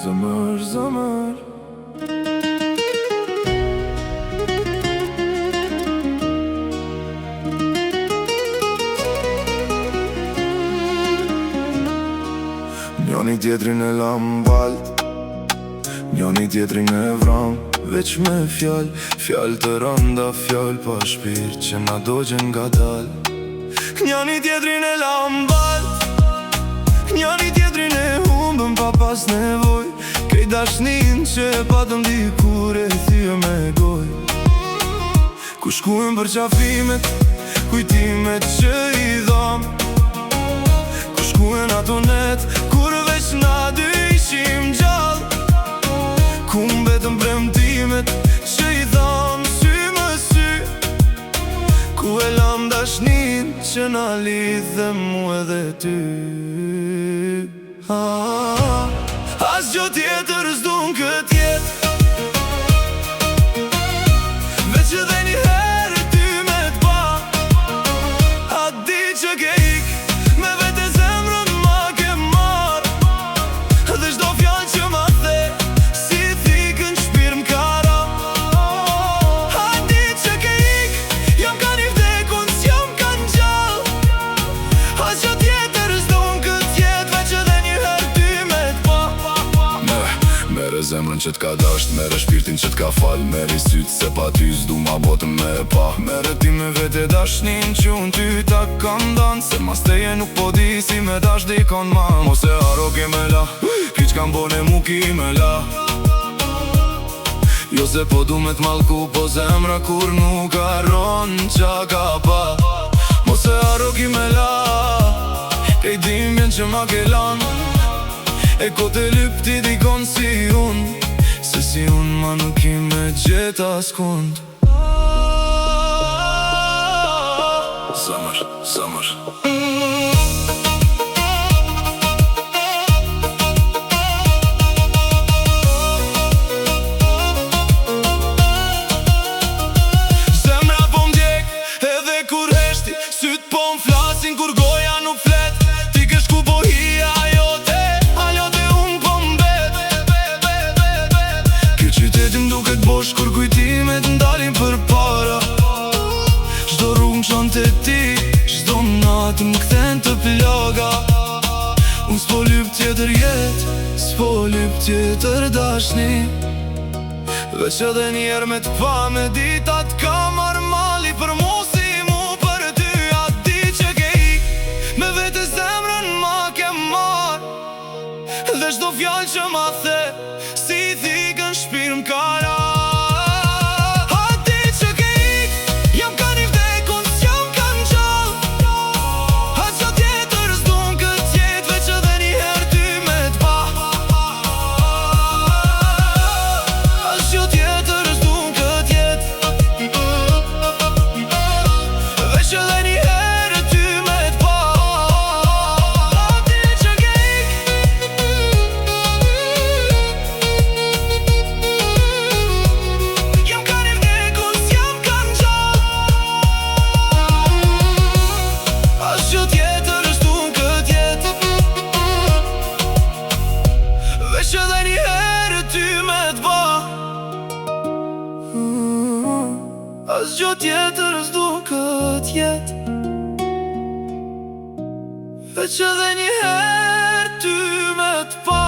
Zamër, zamër Njoni tjetrin e lambal, njoni tjetrin e vram, veç me fjall, fjall të rënda, fjall pa shpirt që na dogjen nga dal. Njoni tjetrin e lambal, njoni tjetrin e humbën pa pas nevoj, kej dashnin që e patëm dikur e thye me goj. Ku shkuën për qafimet, kujtimet që i dham, ku shkuën ato net, kur veç na dy ishim gjall, ku mbetën premtimet që i dham sy më sy, ku e lam dashnin që na lidhe mu edhe ty. As gjo tjetër s'dun kët jet, veç edhe një herë ty me t'pa. A di që ke ik, me vete zemrën ma ke mar, dhe shdo fjall që ma the, si thikën shpirë m'kara. A di që ke ik, jam ka një vdekun s'jam ka n'gjall, as gjo tjetër s'dun kët jet, veç edhe një herë ty me t'pa. Mere zemrën që t'ka dasht, mere shpirtin që t'ka fal, mere i sytë se pa ty s'du ma botën me e pa. Mere ti me vete dashnin që unë ty ta kam dan, se mas teje nuk po di si me dash dikon ma. Mos e aroke me la, ki që kam bone mu ki me la, jo se po du me t'malku, po zemra kur nuk arron qa ka pa. Mos e aroki me la, kej dim vjen që ma ke lan, e ko të lypti dikon si unë, se si unë ma nuk i me gjeta skund. Zamër, zamër Zemra po m'djek edhe kur heshti, syt po m'flasin kur goja nuk flet, ti ke shku po hia jote, unë po m'bet. Kjo qytetin duket bosh kur kujtimet ndalin për para, shdo rrug m'qon të ti, shdo natë m'kthen të plaga. Unë s'po lyp tjetër jet, s'po lyp tjetër dashni, veç edhe njerë me t'pa me ditat ka marr mali për mu si mu për ty. A di që ke ik, me vete zemrën ma ke marr, dhe shdo fjall që ma the, si thikën shpirë m'kara. A di që ke ik, jam ka një vdekun s'jam ka n'gjall, as gjo tjetër s'dun kët jet, veç edhe një herë ty me t'pa. As gjo tjetër s'dun kët jet, veç edhe një herë ty me t'pa. A di që ke ik, jam ka një vdekun s'jam ka n'gjall, as gjo tjetër s'dun kët jet, veç edhe një herë ty me t'pa. As gjo tjetër s'dun kët jet, veç edhe një herë ty me t'pa.